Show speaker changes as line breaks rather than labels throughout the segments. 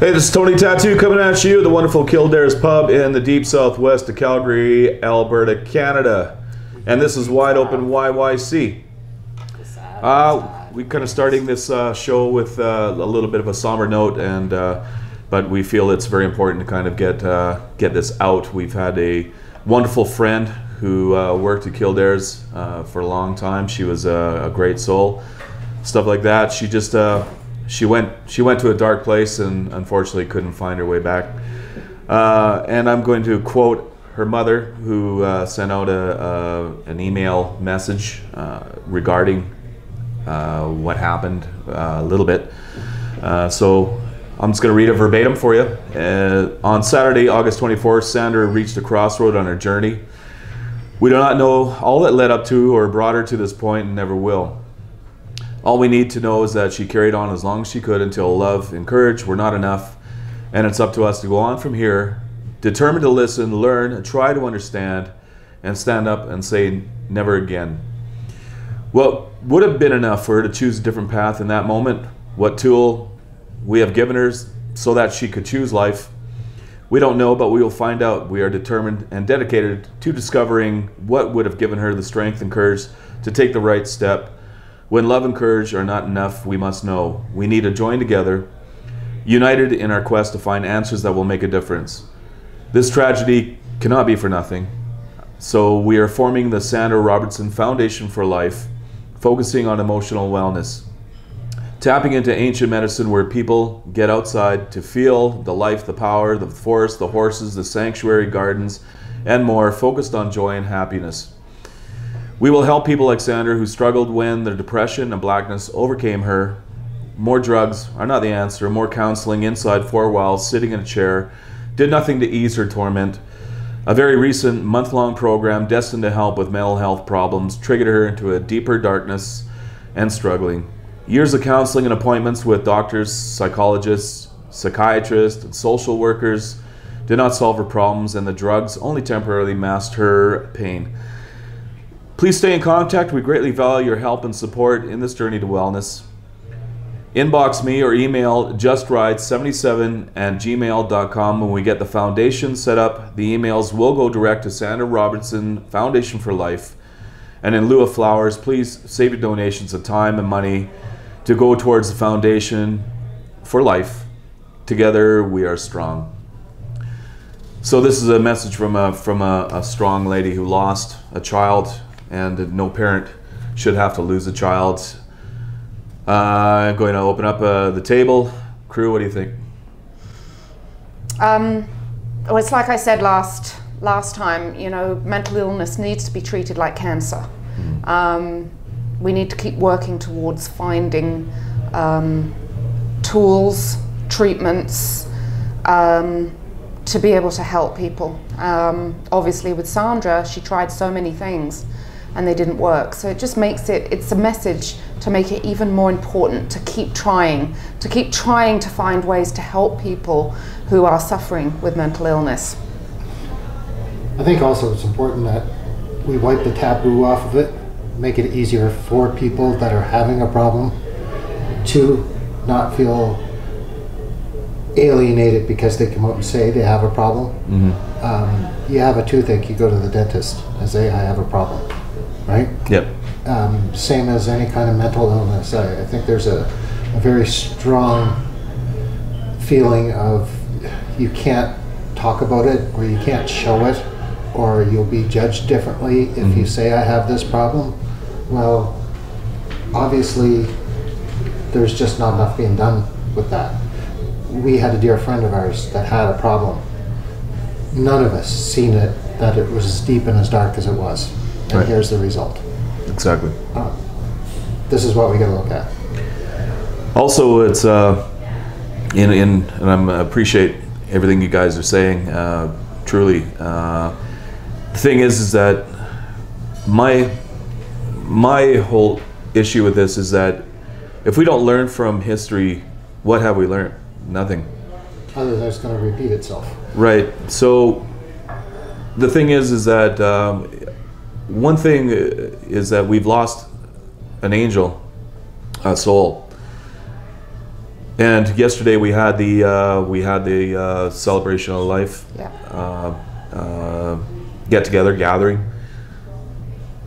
Hey, this is Tony Tattoo coming at you, the wonderful Kildare's Pub in the deep southwest of Calgary, Alberta, Canada. And this is Wide Open YYC. We kind of starting this show with a little bit of a somber note, and but we feel it's very important to kind of get this out. We've had a wonderful friend who worked at Kildare's for a long time. She was a great soul, stuff like that. She just she went to a dark place and unfortunately couldn't find her way back. And I'm going to quote her mother, who sent out an email message regarding what happened a little bit. So I'm just going to read it verbatim for you. On Saturday, August 24th, Sandra reached a crossroad on her journey. We do not know all that led up to or brought her to this point, and never will. All we need to know is that she carried on as long as she could until love and courage were not enough, and it's up to us to go on from here, determined to listen, learn, and try to understand, and stand up and say never again. What would have been enough for her to choose a different path in that moment? What tool we have given her so that she could choose life? We don't know, but we will find out. We are determined and dedicated to discovering what would have given her the strength and courage to take the right step. When love and courage are not enough, we must know. We need to join together, united in our quest to find answers that will make a difference. This tragedy cannot be for nothing. So we are forming the Sandra Robertson Foundation for Life, focusing on emotional wellness, tapping into ancient medicine where people get outside to feel the life, the power, the forest, the horses, the sanctuary gardens, and more, focused on joy and happiness. We will help people like Sandra who struggled when their depression and blackness overcame her. More drugs are not the answer. More counseling inside four walls, sitting in a chair, did nothing to ease her torment. A very recent month-long program destined to help with mental health problems triggered her into a deeper darkness and struggling. Years of counseling and appointments with doctors, psychologists, psychiatrists, and social workers did not solve her problems, and the drugs only temporarily masked her pain. Please stay in contact. We greatly value your help and support in this journey to wellness. Inbox me or email justride77@gmail.com. When we get the foundation set up, the emails will go direct to Sandra Robertson Foundation for Life. And in lieu of flowers, please save your donations of time and money to go towards the Foundation for Life. Together we are strong. So this is a message from a strong lady who lost a child, and no parent should have to lose a child. I'm going to open up the table. Crew, what do you think?
Well, it's like I said last time, you know, mental illness needs to be treated like cancer. We need to keep working towards finding tools, treatments, to be able to help people. Obviously with Sandra, she tried so many things and they didn't work. So it just makes it's a message to make it even more important to keep trying to find ways to help people who are suffering with mental illness.
I think also it's important that we wipe the taboo off of it, make it easier for people that are having a problem to not feel alienated because they come out and say they have a problem. You have a toothache, you go to the dentist and say, I have a problem, right?
Yep.
Same as any kind of mental illness. I think there's a very strong feeling of you can't talk about it, or you can't show it, or you'll be judged differently if you say I have this problem. Well, obviously there's just not enough being done with that. We had a dear friend of ours that had a problem. None of us seen it, that it was as deep and as dark as it was. And
right.
Here's the result.
Exactly.
This is what we gotta look at.
Also, it's and I appreciate everything you guys are saying. Truly, the thing is that my whole issue with this is that if we don't learn from history, what have we learned? Nothing.
Other than it's going to repeat itself.
Right. So the thing is that one thing is that we've lost an angel, a soul. And yesterday we had the celebration of life get together gathering.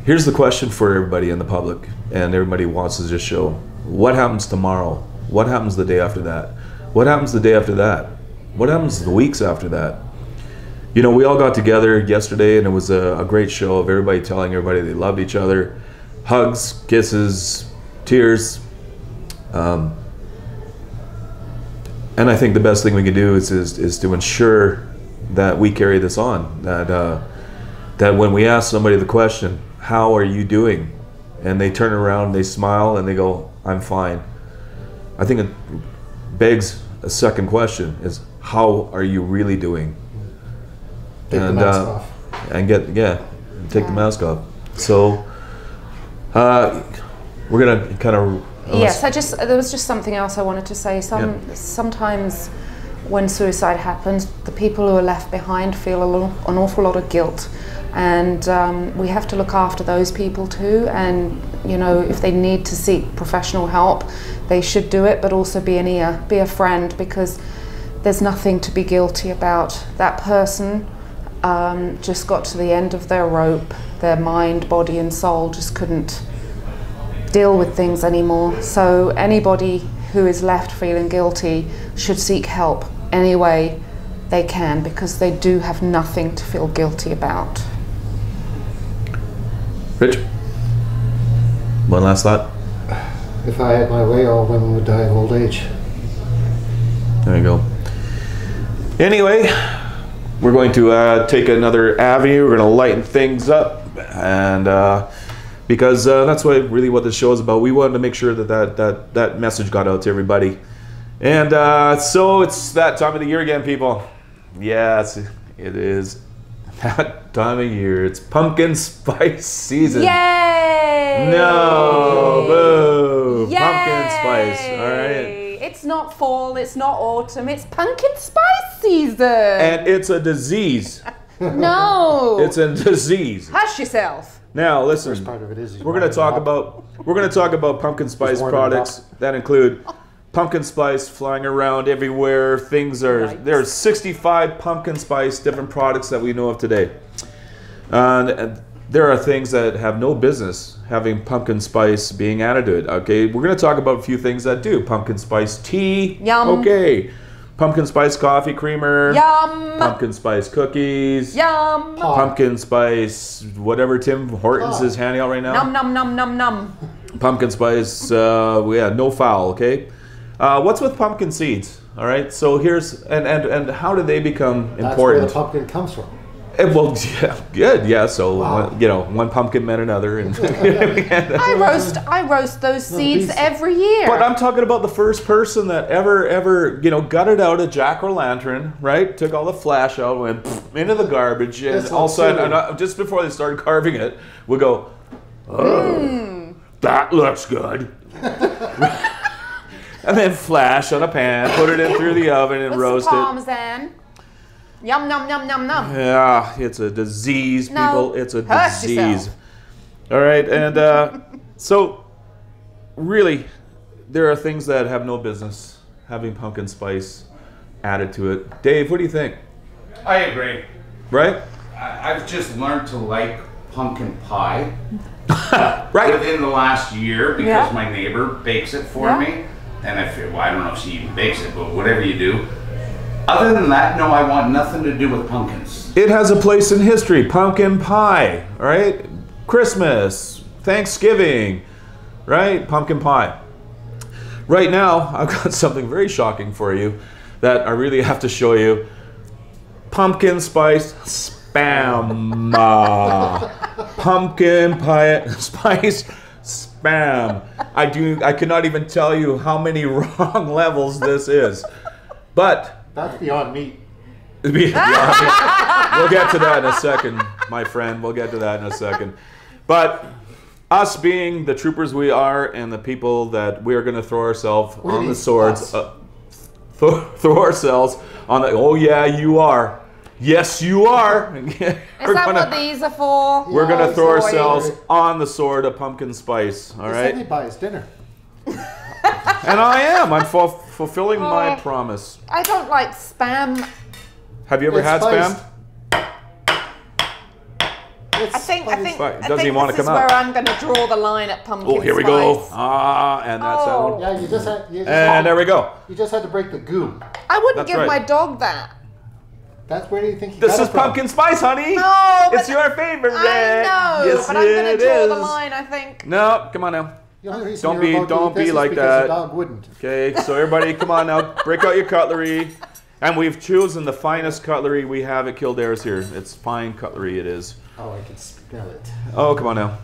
Here's the question for everybody in the public, and everybody wants to just show: what happens tomorrow? What happens the day after that? What happens the day after that? What happens the weeks after that? You know, we all got together yesterday, and it was a great show of everybody telling everybody they loved each other. Hugs, kisses, tears. And I think the best thing we can do is to ensure that we carry this on. That when we ask somebody the question, how are you doing? And they turn around, they smile, and they go, I'm fine. I think it begs a second question, is how are you really doing?
Take the mask off.
And take the mask off. So we're gonna kind of
yes. There was just something else I wanted to say. Sometimes when suicide happens, the people who are left behind feel an awful lot of guilt, and we have to look after those people too. And you know, if they need to seek professional help, they should do it, but also be an ear, be a friend, because there's nothing to be guilty about. That person just got to the end of their rope. Their mind, body and soul just couldn't deal with things anymore. So anybody who is left feeling guilty should seek help any way they can, because they do have nothing to feel guilty about.
Rich, one last thought?
If I had my way, all women would die of old age.
There you go. Anyway, we're going to take another avenue. We're going to lighten things up, and because that's really what this show is about. We wanted to make sure that message got out to everybody. And so it's that time of the year again, people. Yes, it is that time of year. It's pumpkin spice season.
Yay!
No, boo!
Yay!
Pumpkin spice, all right?
It's not fall, it's not autumn, it's pumpkin spice season!
And it's a disease.
No!
It's a disease.
Hush yourself.
Now, listen,
First part of it is
we're going to talk about pumpkin spice products that include pumpkin spice flying around everywhere. There's 65 pumpkin spice different products that we know of today. And there are things that have no business having pumpkin spice being added to it. Okay, we're going to talk about a few things that do. Pumpkin spice tea.
Yum.
Okay. Pumpkin spice coffee creamer.
Yum.
Pumpkin spice cookies.
Yum.
Pumpkin spice, whatever Tim Hortons is handing out right now.
Num num num num num.
Pumpkin spice, no foul, okay? What's with pumpkin seeds? All right, so here's, and how do they become important?
That's where the pumpkin comes from.
Well, yeah, good, yeah. So
Wow.
One pumpkin meant another, and
I roast those seeds every year.
But I'm talking about the first person that ever gutted out a jack-o'-lantern, right? Took all the flash out, went into the garbage, and all of a sudden, just before they started carving it, would go, that looks good. And then flash on a pan, put it in through the oven and roast it.
Parmesan. Yum, num, num, num, num.
Yeah, it's a disease, people. It's a
Hush
disease.
yourself.
All right, and so really, there are things that have no business having pumpkin spice added to it. Dave, what do you think?
I agree.
Right?
I've just learned to like pumpkin pie
Right.
within the last year because
Yeah.
my neighbor bakes it for
Yeah.
me. And I don't know if she even bakes it, but whatever you do. Other than that, no, I want nothing to do with pumpkins.
It has a place in history. Pumpkin pie, all right? Christmas, Thanksgiving, right? Pumpkin pie. Right now, I've got something very shocking for you that I really have to show you. Pumpkin spice spam. Pumpkin pie spice spam. I cannot even tell you how many wrong levels this is. But
That's beyond meat.
we'll get to that in a second, my friend. We'll get to that in a second. But us being the troopers we are and the people that we are going to throw ourselves on the swords, throw ourselves on the, oh yeah, you are. Yes, you are.
Is that what these are for?
We're going to throw
boy.
ourselves on the sword of pumpkin spice, all
They
right?
said they buy us dinner.
And I am. I'm fulfilling my promise.
I don't like Spam.
Have you ever had
spiced.
Spam?
It's
I think
Doesn't
this
even want to
is
come
where
out.
I'm going to draw the line at pumpkin
Oh, here we go.
spice.
And that's out.
Yeah, you just had.
And there we go.
You just had to break the goo.
I wouldn't
That's
give
right.
my dog that.
That's where do you think you
This
got
is
it from?
pumpkin spice, honey.
No,
It's
but
your favorite.
I know,
Yes,
but I'm going
it
to draw the
is.
line, I think.
No, come on now.
The only reason
Don't
you're
be-
about to
don't
eat
be
this is
like
because
that.
The dog wouldn't.
Okay, so everybody, come on now. Break out your cutlery. And we've chosen the finest cutlery we have at Kildare's here. It's fine cutlery, it is.
Oh, I can smell it.
Oh, come on now.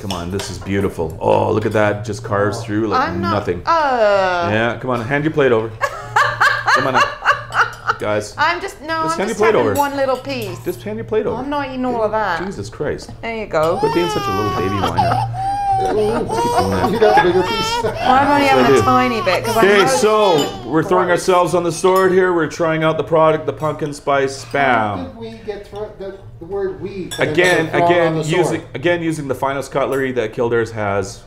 Come on, this is beautiful. Oh, look at that. Just carves through like
I'm not.
nothing. Yeah, come on. Hand your plate over. Come on now. Guys,
I'm just
Just
I'm
hand
just
your plate
having
over.
one little piece.
just hand your plate over.
I'm not eating all of that.
Jesus Christ.
There you go.
Quit being such a little baby whiner.
You got the bigger piece.
I'm only having
do.
a tiny bit because I
Okay,
know
so we're throwing ourselves on the sword here. We're trying out the product, the pumpkin spice
How
spam.
did we get through the word we?
Again, using the finest cutlery that Kildare's has.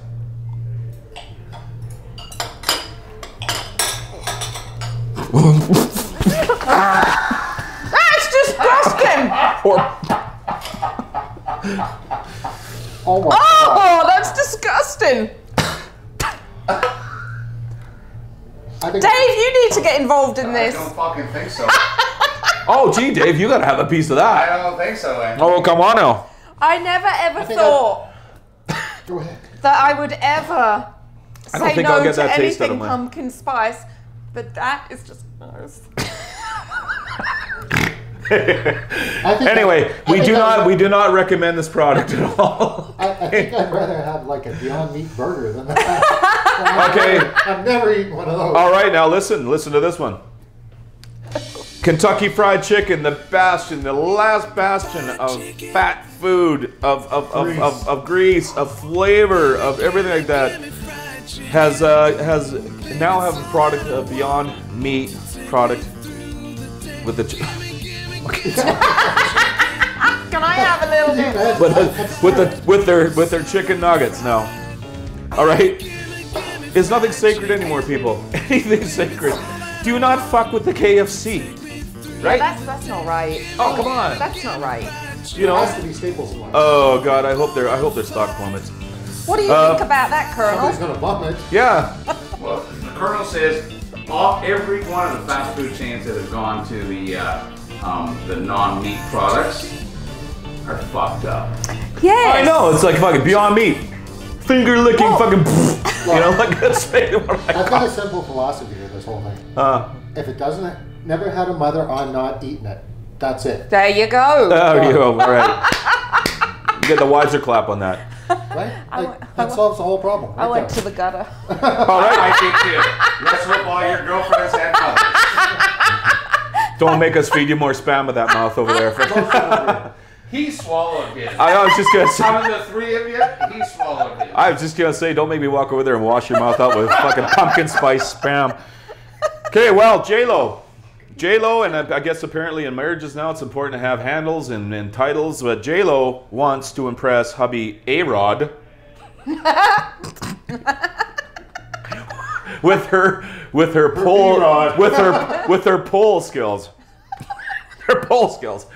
That's disgusting.
Oh, my God.
Oh, that's disgusting.
I think
Dave, you need to get involved in
I
this.
don't fucking think so.
Oh, gee, Dave, you gotta have a piece of
I
that.
don't think so.
Oh, come on now.
I never ever
think
thought
Go ahead.
that I would ever
I don't
say
think
no
I'll get
to
that taste out of
anything
mine.
pumpkin spice, but that is just gross.
I think
Anyway,
I
we
think
do not recommend this product at all.
I think I'd rather have like a Beyond Meat burger than that.
Okay.
I've never eaten one of those.
All right, now listen to this one. Kentucky Fried Chicken, the bastion, the last bastion of fat food, of grease, of flavor, of everything like that, has now have a product, a Beyond Meat product with the
Can I have a little bit?
with their chicken nuggets now. All right, it's nothing sacred anymore, people. Anything sacred. Do not fuck with the KFC. Right?
That's not right.
Oh, come on.
That's not right.
You
It has
know.
to be Staples one.
Oh God, I hope their stock plummets.
What do you think about that,
Somebody's
Colonel?
gonna vomit.
Yeah.
Well, the Colonel says every one of the fast food chains that have gone to the non-meat products are fucked up.
Yes.
I know. It's like fucking Beyond Meat. Finger licking fucking. You know, like that's.
I've got a simple philosophy with this whole thing. If it doesn't, never had a mother, I'm not eating it. That's it.
There you go.
Oh, you all right. You get the wiser clap on that.
Right? Like, that solves the whole problem.
I
right
went
there.
to the gutter.
All right.
I think too. Let's hope all your girlfriends and mothers.
Don't make us feed you more spam with that mouth over there.
He swallowed his.
I was just gonna say.
Out of the three of you, he swallowed his.
I was just gonna say, don't make me walk over there and wash your mouth out with fucking pumpkin spice spam. Okay, well, J-Lo, and I guess apparently in marriages now it's important to have handles and titles, but J-Lo wants to impress hubby A-Rod with her pole skills. Her pole skills.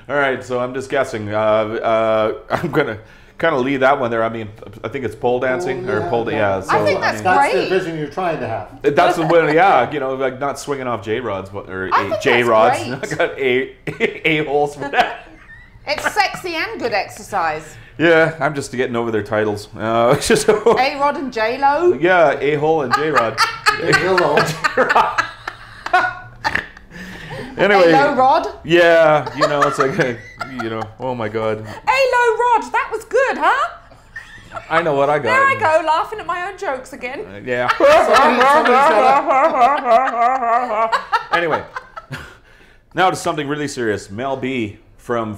All right, so I'm just guessing. I'm gonna kind of leave that one there. I mean, I think it's pole dancing or pole. Yeah. So,
I think that's
That's
great.
the vision you're trying to have.
That's the one, yeah. You know, like not swinging off J-rods, but or
I think
J-rods.
that's
I got A-holes for that.
It's sexy and good exercise.
Yeah, I'm just getting over their titles. So,
A-Rod and J-Lo.
yeah, A-hole and J-rod.
Hello.
Anyway,
A-Lo Rod.
yeah, you know, it's like, you know, oh my God.
A-Lo Rod. That was good, huh?
I know what I got.
There I go, laughing at my own jokes again.
Yeah. Anyway, now to something really serious. Mel B from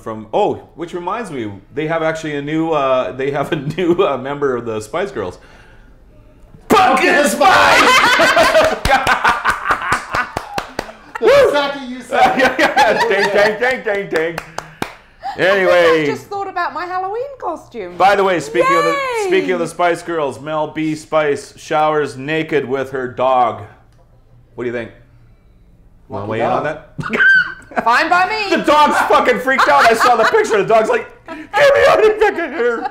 which reminds me, they have actually a new member of the Spice Girls. Pumpkin Spice.
The second you said
Ding, ding, ding, ding, ding.
I
Anyway,
just thought about my Halloween costume.
By the way, speaking
Yay!
of the Spice Girls, Mel B. Spice showers naked with her dog. What do you think? Want to weigh in on that?
Fine by me.
The dog's fucking freaked out. I saw the picture. The dog's like, "Get me out of here!"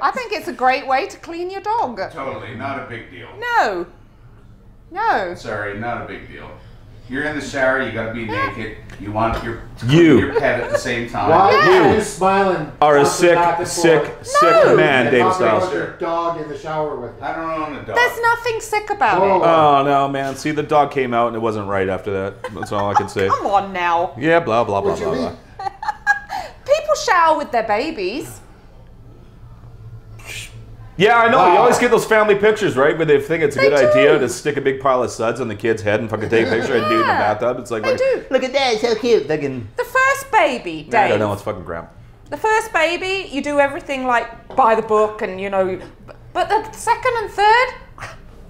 I think it's a great way to clean your dog.
Totally, not a big deal.
No. No.
Sorry, not a big deal. You're in the shower, you gotta be naked. You want your pet at the same time.
Why
Yeah.
are you smiling?
Are a
bouncing back and
sick
No.
man,
And
Dave
talking about
Styles.
your dog in the shower with you.
I don't own a dog.
There's nothing sick about
Oh.
it.
Oh no, man! See, the dog came out and it wasn't right after that. That's all I can say.
Come on now.
Yeah, blah blah blah
What you
blah blah.
mean?
People shower with their babies.
Yeah, I know. You
Wow.
always get those family pictures, right? Where they think it's a
They
good
do.
idea to stick a big pile of suds on the kid's head and fucking take a picture and do it in the
Yeah.
bathtub. It's like,
They do.
look at that, so cute. Fucking,
The first baby, Dave.
I don't know, it's fucking crap.
The first baby, you do everything like by the book, and you know. But the second and third,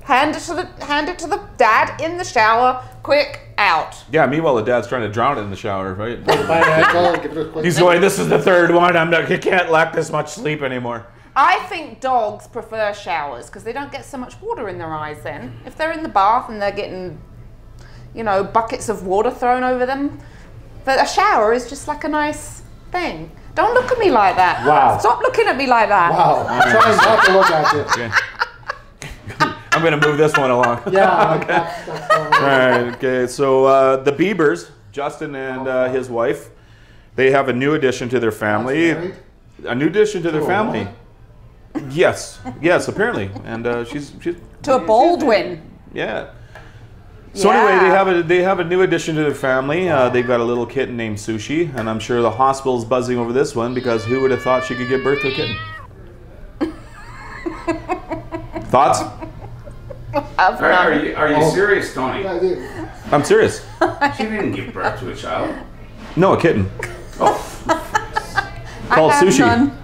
hand it to the dad in the shower, quick out.
Yeah. Meanwhile, the dad's trying to drown it in the shower, right?
By an ankle, give it a quick.
He's going, "This is the third one. I can't lack this much sleep anymore."
I think dogs prefer showers because they don't get so much water in their eyes then. If they're in the bath and they're getting, you know, buckets of water thrown over them, but a shower is just like a nice thing. Don't look at me like that.
Wow.
Stop looking at me like that.
Wow, I'm trying not to look at you.
Okay. I'm gonna move this one along.
Yeah, that's
All right. Okay. So the Biebers, Justin and his wife, they have a new addition to their family.
married?
A new addition to their
To a
family.
woman?
Yes. Yes. Apparently, and she's
To a Baldwin.
Yeah. So
Yeah.
anyway, they have a new addition to their family. They've got a little kitten named Sushi, and I'm sure the hospital's buzzing over this one because who would have thought she could give birth to a kitten? Thoughts?
Are you serious, Tony?
Yeah, I do.
I'm serious.
She didn't give birth to a child.
No, a kitten
Oh,
called
I have
Sushi.
none.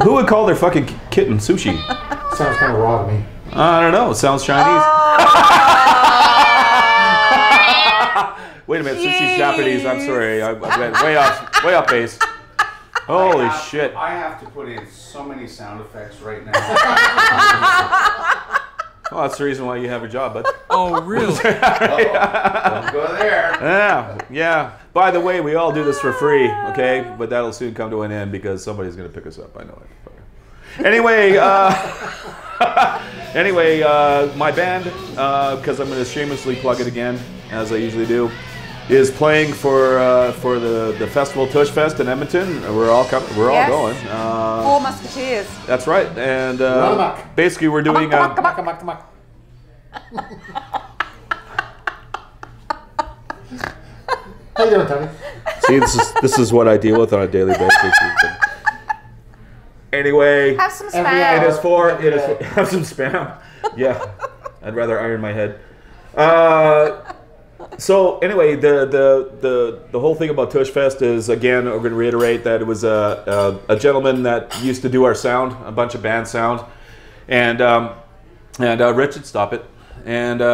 Who would call their fucking kitten Sushi?
Sounds kind of raw to me.
I don't know. It sounds Chinese. Wait a minute. Sushi's Japanese. I'm sorry. I went way off base. Holy shit.
I have to put in so many sound effects right now.
Well, that's the reason why you have a job, bud.
Oh, really?
Don't go there.
Yeah, yeah. By the way, we all do this for free, okay? But that'll soon come to an end because somebody's gonna pick us up. I know it. Anyway, my band, because I'm gonna shamelessly plug it again, as I usually do, is playing for the festival Tush Fest in Edmonton. We're all coming. We're
Yes.
all going.
4 Musketeers.
That's right. And
Run amok.
basically, we're doing.
Come on, come on, come on. How you doing, Tony?
See, this is what I deal with on a daily basis. Anyway,
Have some
Every
spam.
hour.
it is for have some spam. Yeah, I'd rather iron my head. So anyway, the whole thing about Tush Fest is, again, we're going to reiterate that it was a gentleman that used to do our sound, a bunch of band sound, and Richard, stop it, and
Give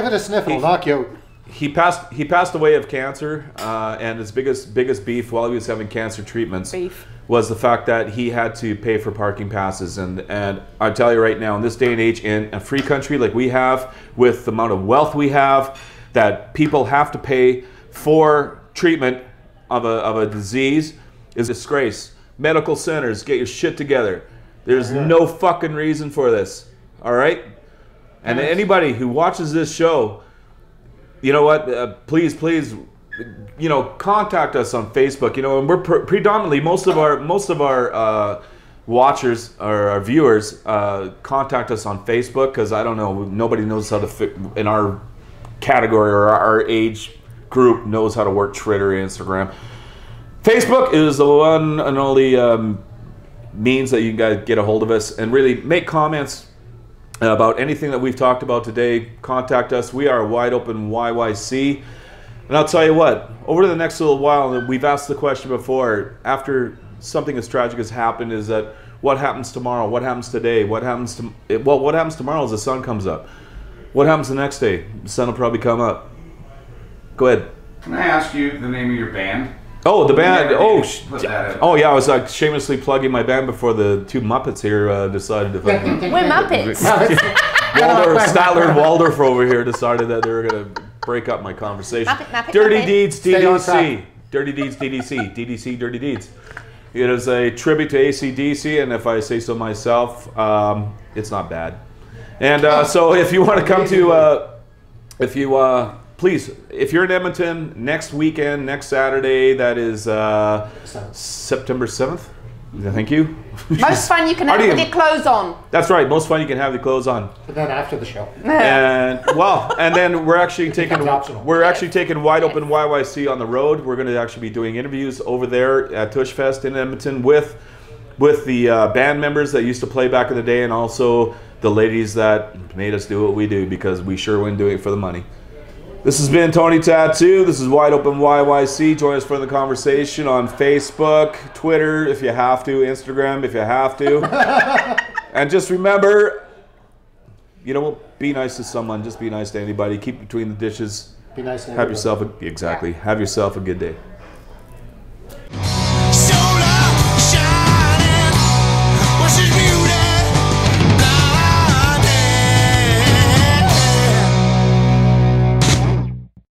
it a sniff, it'll knock you out.
he passed away of cancer, and his biggest beef while he was having cancer treatments
Beef.
was the fact that he had to pay for parking passes. And I tell you right now, in this day and age, in a free country like we have, with the amount of wealth we have, that people have to pay for treatment of a disease is a disgrace. Medical centers, get your shit together. There's no fucking reason for this. All right? And anybody who watches this show, you know what? Please, you know, contact us on Facebook. You know, and we're predominantly most of our watchers or our viewers contact us on Facebook because I don't know, nobody knows how to fit in our category or our age group knows how to work Twitter, Instagram. Facebook is the one and only means that you guys get a hold of us and really make comments about anything that we've talked about today. Contact us. We are Wide Open YYC. And I'll tell you what, over the next little while, and we've asked the question before, after something as tragic has happened, is that what happens tomorrow? What happens today? What happens tomorrow is the sun comes up. What happens the next day? The sun will probably come up. Go ahead.
Can I ask you the name of your band?
Oh, the band.
Never
Oh,
did put that out.
oh yeah. I was shamelessly plugging my band before the two Muppets here decided to.
We're Muppets.
Statler and Waldorf over here decided that they were going to break up my conversation.
Muppet,
Dirty
Muppet.
Deeds
Stay on
DDC.
track.
Dirty Deeds DDC. DDC Dirty Deeds. It is a tribute to AC/DC, and if I say so myself, it's not bad. And so if you want to come to, please, if you're in Edmonton next weekend, next Saturday, that is September 7th. Thank you.
Most fun you can have with your clothes on.
That's right. Most fun you can have the clothes on.
But then after the show.
And well, and then we're actually taking
Becomes optional.
Wide Open YYC on the road. We're going to actually be doing interviews over there at Tushfest in Edmonton with the band members that used to play back in the day, and also the ladies that made us do what we do, because we sure wouldn't do it for the money. This has been Tony Tattoo. This is Wide Open YYC. Join us for the conversation on Facebook, Twitter if you have to, Instagram if you have to. And just remember, you know, be nice to someone. Just be nice to anybody. Keep between the dishes.
Be nice to
Have
everybody.
yourself a good day.